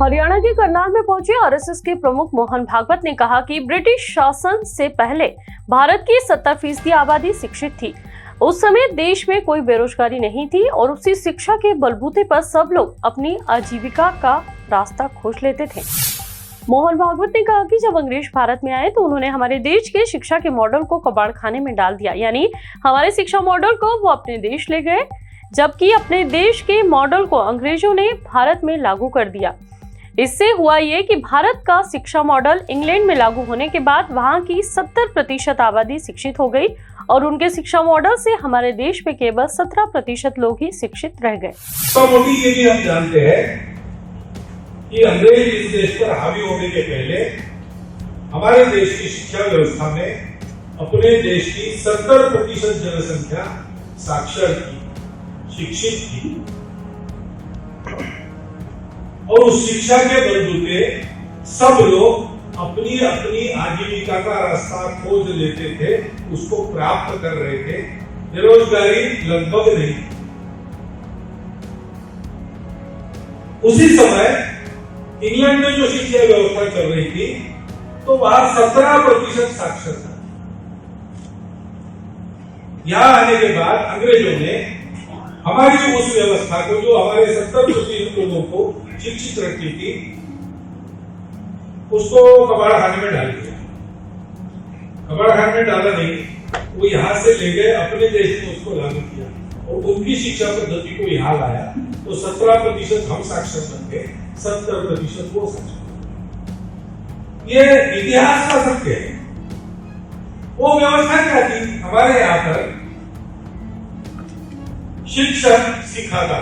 हरियाणा के करनाल में पहुंचे आरएसएस के प्रमुख मोहन भागवत ने कहा कि ब्रिटिश शासन से पहले भारत की 70% आबादी शिक्षित थी। उस समय देश में कोई बेरोजगारी नहीं थी और उसी शिक्षा के बलबूते पर सब लोग अपनी आजीविका का रास्ता खोज लेते थे। मोहन भागवत ने कहा कि जब अंग्रेज भारत में आए तो उन्होंने हमारे देश के शिक्षा के मॉडल को कबाड़ खाने में डाल दिया, यानी हमारे शिक्षा मॉडल को वो अपने देश ले गए, जबकि अपने देश के मॉडल को अंग्रेजों ने भारत में लागू कर दिया। इससे हुआ ये कि भारत का शिक्षा मॉडल इंग्लैंड में लागू होने के बाद वहां की 70% आबादी शिक्षित हो गई और उनके शिक्षा मॉडल से हमारे देश में केवल 17% लोग ही शिक्षित रह गए। तो मोदी ये भी हम जानते हैं कि अंग्रेज इस देश पर हावी होने के पहले हमारे देश की शिक्षा व्यवस्था में अपने देश की 70% जनसंख्या साक्षर थी, शिक्षित थी और उस शिक्षा के बलबूते सब लोग अपनी अपनी आजीविका का रास्ता खोज लेते थे, उसको प्राप्त कर रहे थे। बेरोजगारी लगभग नहीं। उसी समय इंग्लैंड में जो शिक्षा व्यवस्था चल रही थी तो वहां 17% साक्षर था। यहां आने के बाद अंग्रेजों ने हमारी उस व्यवस्था को, जो हमारे 70% लोगों को शिक्षित रखती थी, उसको कबाड़ खाने में डाल दिया। कबाड़ खाने में डाला नहीं, वो यहां से ले गए, अपने देश में उसको लागू किया और उनकी शिक्षा पद्धति को यहां लाया तो 17% हम साक्षर बन गए, 70% वो साक्षर। ये इतिहास का सत्य है। वो व्यवस्था क्या थी? हमारे यहां पर शिक्षक सिखाता,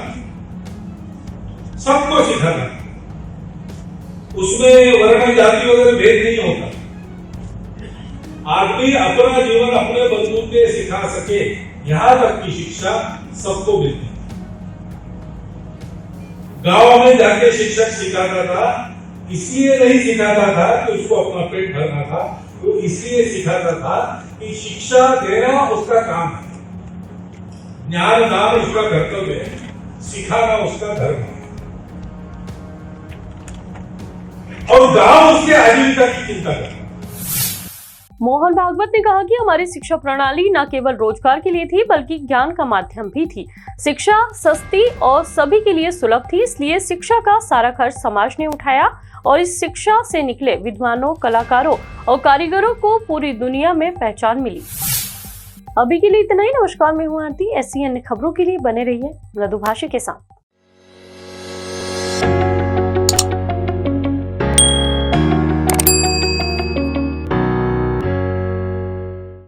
सबको सिखाता, उसमें वर्ण जाति वगैरह भेद नहीं होता। आदमी अपना जीवन अपने बलबूते सिखा सके, यहां तक की शिक्षा सबको मिलती। गांव में जाके शिक्षक सिखाता था, इसलिए नहीं सिखाता था कि उसको अपना पेट भरना था, तो इसलिए सिखाता था कि शिक्षा देना उसका काम है, ज्ञान दान उसका कर्तव्य है, सिखाना उसका धर्म है और गांव उसके आजीविका की चिंता करता। मोहन भागवत ने कहा कि हमारी शिक्षा प्रणाली न केवल रोजगार के लिए थी बल्कि ज्ञान का माध्यम भी थी। शिक्षा सस्ती और सभी के लिए सुलभ थी, इसलिए शिक्षा का सारा खर्च समाज ने उठाया और इस शिक्षा से निकले विद्वानों, कलाकारों और कारीगरों को पूरी दुनिया में पहचान मिली। अभी के लिए इतना ही। नमस्कार, मैं हूं आरती। ऐसी अन्य खबरों के लिए बने रहिए मृदुभाषी के साथ।